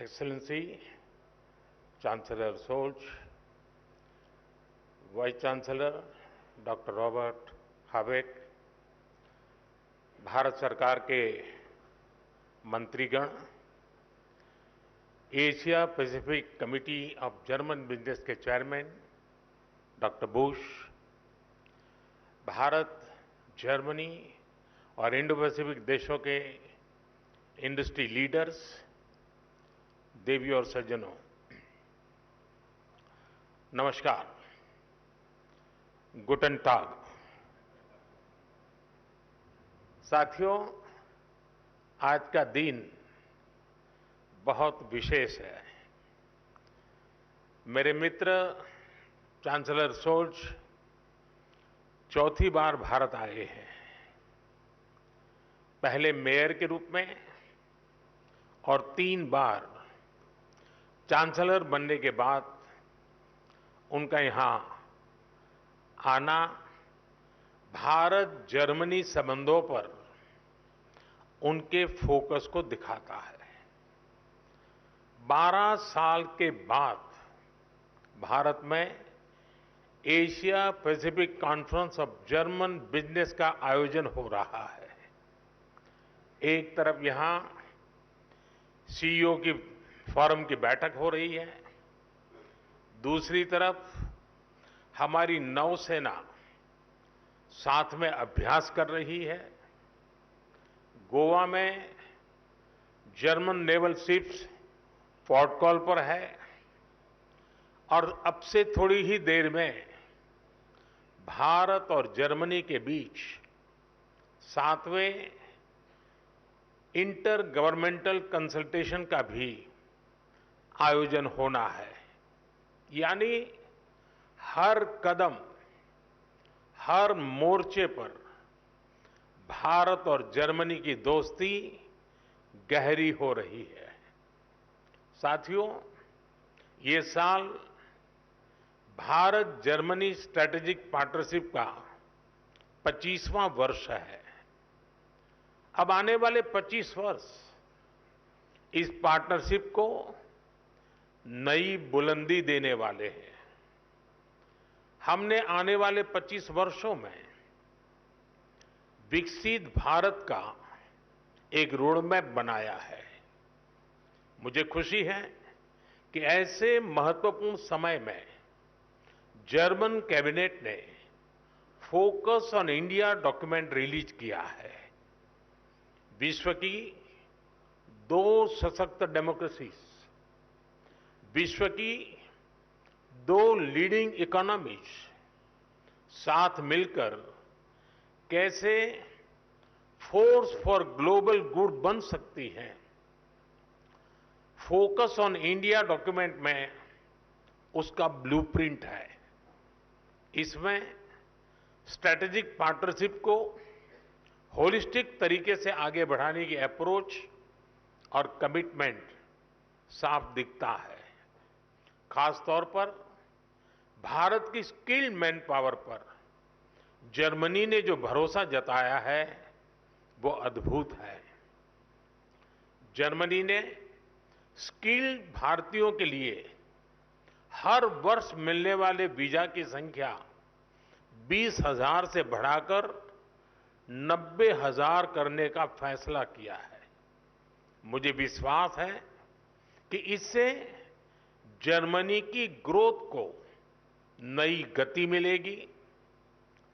Excellency, Chancellor Scholz, Vice Chancellor Dr. Robert Habeck, Bharat सरकार के मंत्रीगण, Asia Pacific committee of German business के chairman doctor Bush, Bharat, Germany और Indo Pacific देशों के इंडस्ट्री लीडर्स, देवी और सज्जनों, नमस्कार, गुटन टाग। साथियों, आज का दिन बहुत विशेष है। मेरे मित्र चांसलर शोल्ज चौथी बार भारत आए हैं। पहले मेयर के रूप में और 3 बार चांसलर बनने के बाद उनका यहां आना भारत जर्मनी संबंधों पर उनके फोकस को दिखाता है। 12 साल के बाद भारत में Asia Pacific conference of German business का आयोजन हो रहा है। एक तरफ यहां सीईओ की फोरम की बैठक हो रही है, दूसरी तरफ हमारी नौसेना साथ में अभ्यास कर रही है। गोवा में German naval ships port call पर है और अब से थोड़ी ही देर में भारत और जर्मनी के बीच 7वें इंटर गवर्नमेंटल कंसल्टेशन का भी आयोजन होना है। यानी हर कदम, हर मोर्चे पर भारत और जर्मनी की दोस्ती गहरी हो रही है। साथियों, ये साल भारत जर्मनी स्ट्रैटेजिक पार्टनरशिप का 25वां वर्ष है। अब आने वाले 25 वर्ष इस पार्टनरशिप को नई बुलंदी देने वाले हैं। हमने आने वाले 25 वर्षों में विकसित भारत का एक रोडमैप बनाया है। मुझे खुशी है कि ऐसे महत्वपूर्ण समय में जर्मन कैबिनेट ने focus on India document release किया है। विश्व की 2 सशक्त डेमोक्रेसीज, विश्व की 2 लीडिंग इकोनॉमीज साथ मिलकर कैसे फोर्स फॉर ग्लोबल गुड बन सकती हैं। फोकस ऑन इंडिया डॉक्यूमेंट में उसका ब्लूप्रिंट है। इसमें स्ट्रैटेजिक पार्टनरशिप को होलिस्टिक तरीके से आगे बढ़ाने की अप्रोच और कमिटमेंट साफ दिखता है। खास तौर पर भारत की स्किल्ड मैन पावर पर जर्मनी ने जो भरोसा जताया है वो अद्भुत है। जर्मनी ने स्किल्ड भारतीयों के लिए हर वर्ष मिलने वाले वीजा की संख्या 20,000 से बढ़ाकर 90,000 करने का फैसला किया है। मुझे विश्वास है कि इससे जर्मनी की ग्रोथ को नई गति मिलेगी।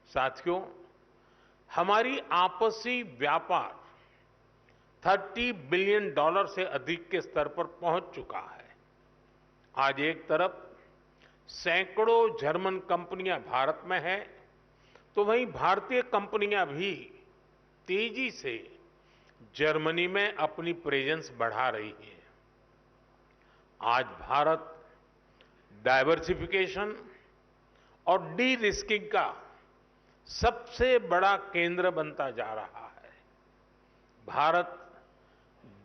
साथियों, हमारी आपसी व्यापार $30 बिलियन से अधिक के स्तर पर पहुंच चुका है। आज एक तरफ सैकड़ों जर्मन कंपनियां भारत में हैं, तो वहीं भारतीय कंपनियां भी तेजी से जर्मनी में अपनी प्रेजेंस बढ़ा रही हैं। आज भारत डाइवर्सिफिकेशन और डी रिस्किंग का सबसे बड़ा केंद्र बनता जा रहा है। भारत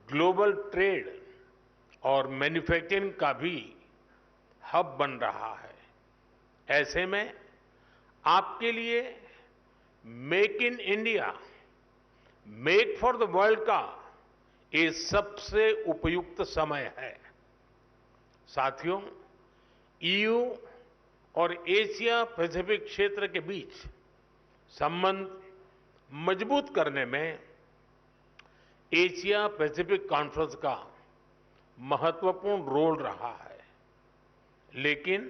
ग्लोबल ट्रेड और मैन्युफैक्चरिंग का भी हब बन रहा है। ऐसे में आपके लिए make in India, make for the world का ये सबसे उपयुक्त समय है। साथियों, ईयू और एशिया पैसिफिक क्षेत्र के बीच संबंध मजबूत करने में एशिया पैसिफिक कॉन्फ्रेंस का महत्वपूर्ण रोल रहा है। लेकिन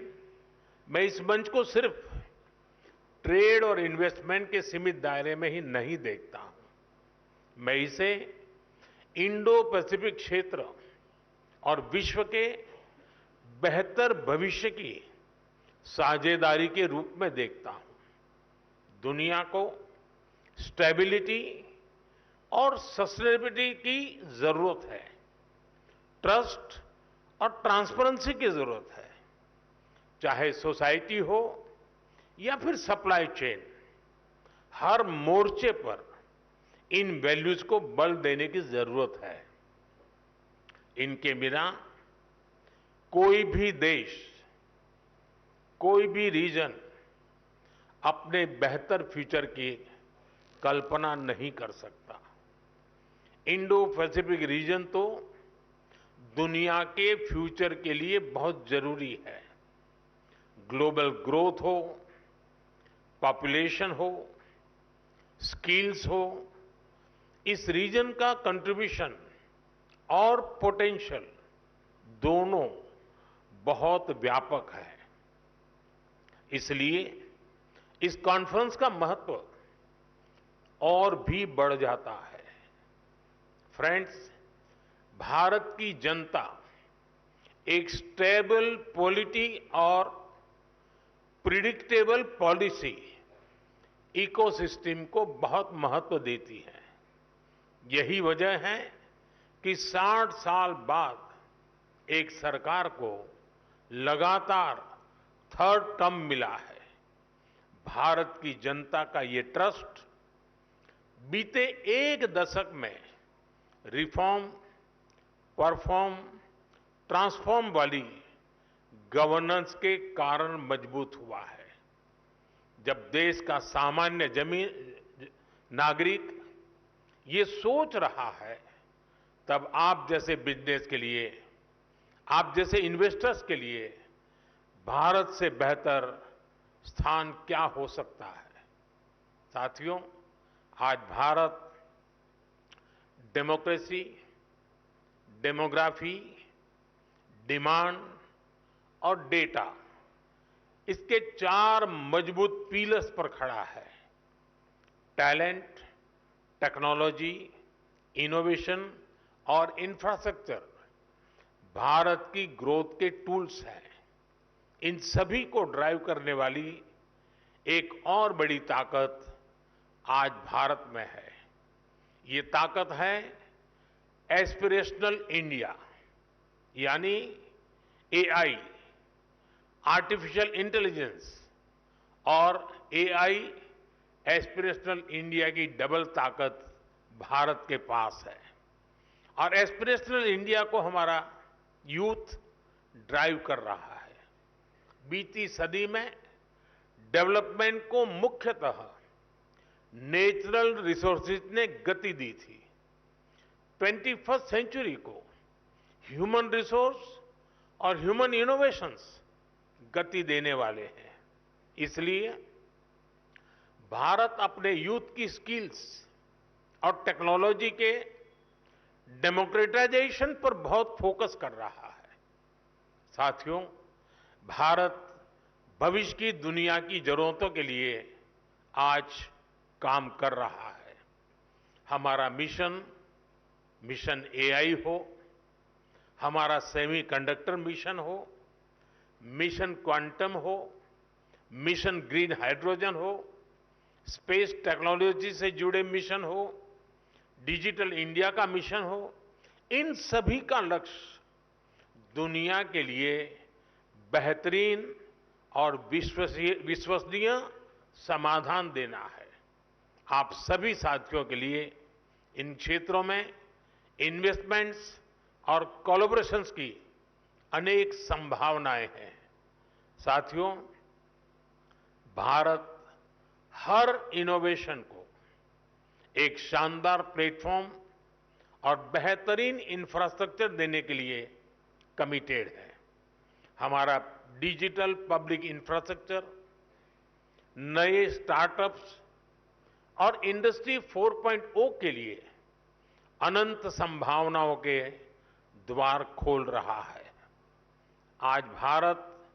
मैं इस मंच को सिर्फ ट्रेड और इन्वेस्टमेंट के सीमित दायरे में ही नहीं देखता हूं। मैं इसे इंडो पैसिफिक क्षेत्र और विश्व के बेहतर भविष्य की साझेदारी के रूप में देखता हूं। दुनिया को स्टेबिलिटी और सस्टेनेबिलिटी की जरूरत है, ट्रस्ट और ट्रांसपेरेंसी की जरूरत है। चाहे सोसाइटी हो या फिर सप्लाई चेन, हर मोर्चे पर इन वैल्यूज को बल देने की जरूरत है। इनके बिना कोई भी देश, कोई भी रीजन अपने बेहतर फ्यूचर की कल्पना नहीं कर सकता। इंडो पैसिफिक रीजन तो दुनिया के फ्यूचर के लिए बहुत जरूरी है। ग्लोबल ग्रोथ हो, पॉपुलेशन हो, स्किल्स हो, इस रीजन का कंट्रीब्यूशन और पोटेंशियल दोनों बहुत व्यापक है। इसलिए इस कॉन्फ्रेंस का महत्व और भी बढ़ जाता है। फ्रेंड्स, भारत की जनता एक स्टेबल पॉलिटी और प्रिडिक्टेबल पॉलिसी इकोसिस्टम को बहुत महत्व देती है। यही वजह है कि 60 साल बाद एक सरकार को लगातार थर्ड टर्म मिला है। भारत की जनता का ये ट्रस्ट बीते एक दशक में रिफॉर्म, परफॉर्म, ट्रांसफॉर्म वाली गवर्नेंस के कारण मजबूत हुआ है। जब देश का सामान्य नागरिक ये सोच रहा है, तब आप जैसे बिजनेस के लिए, आप जैसे इन्वेस्टर्स के लिए भारत से बेहतर स्थान क्या हो सकता है। साथियों, आज भारत डेमोक्रेसी, डेमोग्राफी, डिमांड और डेटा, इसके 4 मजबूत पिलर्स पर खड़ा है। टैलेंट, टेक्नोलॉजी, इनोवेशन और इंफ्रास्ट्रक्चर भारत की ग्रोथ के टूल्स हैं। इन सभी को ड्राइव करने वाली एक और बड़ी ताकत आज भारत में है। ये ताकत है एस्पिरेशनल इंडिया, यानी एआई, आर्टिफिशियल इंटेलिजेंस और एआई एस्पिरेशनल इंडिया की डबल ताकत भारत के पास है। और एस्पिरेशनल इंडिया को हमारा यूथ ड्राइव कर रहा है। बीती सदी में डेवलपमेंट को मुख्यतः नेचुरल रिसोर्सेज ने गति दी थी। 21st सेंचुरी को ह्यूमन रिसोर्स और ह्यूमन इनोवेशंस गति देने वाले हैं। इसलिए भारत अपने यूथ की स्किल्स और टेक्नोलॉजी के डेमोक्रेटाइजेशन पर बहुत फोकस कर रहा है। साथियों, भारत भविष्य की दुनिया की जरूरतों के लिए आज काम कर रहा है। हमारा मिशन एआई हो, हमारा सेमीकंडक्टर मिशन हो, मिशन क्वांटम हो, मिशन ग्रीन हाइड्रोजन हो, स्पेस टेक्नोलॉजी से जुड़े मिशन हो, डिजिटल इंडिया का मिशन हो, इन सभी का लक्ष्य दुनिया के लिए बेहतरीन और विश्वसनीय समाधान देना है। आप सभी साथियों के लिए इन क्षेत्रों में इन्वेस्टमेंट्स और कोलैबोरेशंस की अनेक संभावनाएं हैं। साथियों, भारत हर इनोवेशन को एक शानदार प्लेटफॉर्म और बेहतरीन इंफ्रास्ट्रक्चर देने के लिए कमिटेड है। हमारा डिजिटल पब्लिक इंफ्रास्ट्रक्चर, नए स्टार्टअप्स और इंडस्ट्री 4.0 के लिए अनंत संभावनाओं के द्वार खोल रहा है। आज भारत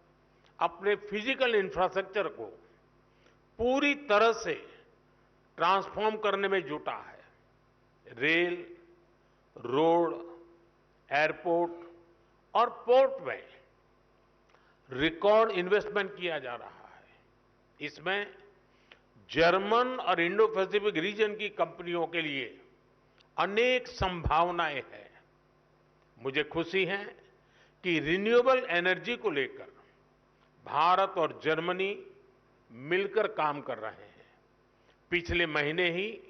अपने फिजिकल इंफ्रास्ट्रक्चर को पूरी तरह से ट्रांसफॉर्म करने में जुटा है। रेल, रोड, एयरपोर्ट और पोर्ट में रिकॉर्ड इन्वेस्टमेंट किया जा रहा है। इसमें जर्मन और इंडो पैसिफिक रीजन की कंपनियों के लिए अनेक संभावनाएं हैं। मुझे खुशी है कि रिन्यूएबल एनर्जी को लेकर भारत और जर्मनी मिलकर काम कर रहे हैं। पिछले महीने ही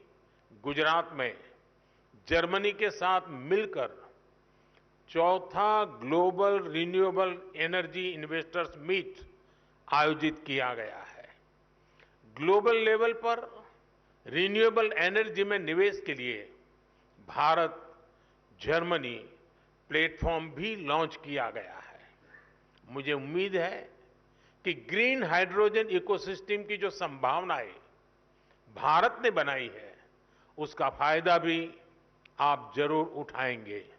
गुजरात में जर्मनी के साथ मिलकर चौथा global renewable energy investors meet आयोजित किया गया है। ग्लोबल लेवल पर रिन्यूएबल एनर्जी में निवेश के लिए भारत जर्मनी प्लेटफॉर्म भी लॉन्च किया गया है। मुझे उम्मीद है कि ग्रीन हाइड्रोजन इकोसिस्टम की जो संभावनाएं भारत ने बनाई है, उसका फायदा भी आप जरूर उठाएंगे।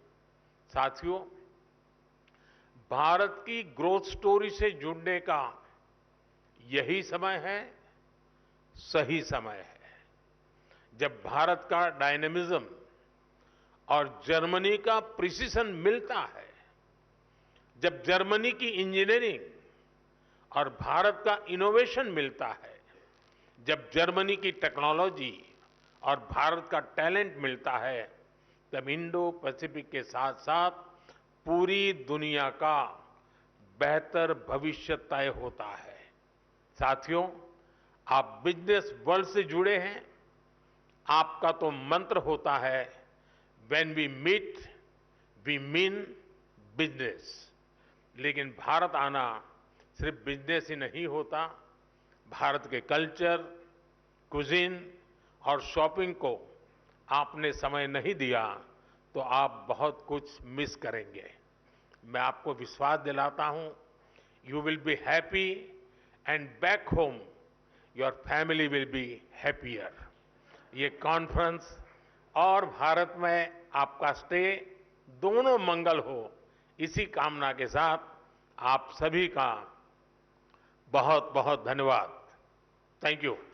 साथियों, भारत की ग्रोथ स्टोरी से जुड़ने का यही समय है, सही समय है, जब भारत का डायनेमिज्म और जर्मनी का प्रिसिशन मिलता है, जब जर्मनी की इंजीनियरिंग और भारत का इनोवेशन मिलता है, जब जर्मनी की टेक्नोलॉजी और भारत का टैलेंट मिलता है, तब इंडो पैसिफिक के साथ साथ पूरी दुनिया का बेहतर भविष्य तय होता है। साथियों, आप बिजनेस वर्ल्ड से जुड़े हैं। आपका तो मंत्र होता है, when we meet we mean business. लेकिन भारत आना सिर्फ बिजनेस ही नहीं होता। भारत के कल्चर, कुजीन और शॉपिंग को आपने समय नहीं दिया तो आप बहुत कुछ मिस करेंगे। मैं आपको विश्वास दिलाता हूं, you will be happy and back home your family will be happier. ये कॉन्फ्रेंस और भारत में आपका स्टे दोनों मंगल हो, इसी कामना के साथ आप सभी का बहुत बहुत धन्यवाद। Thank you.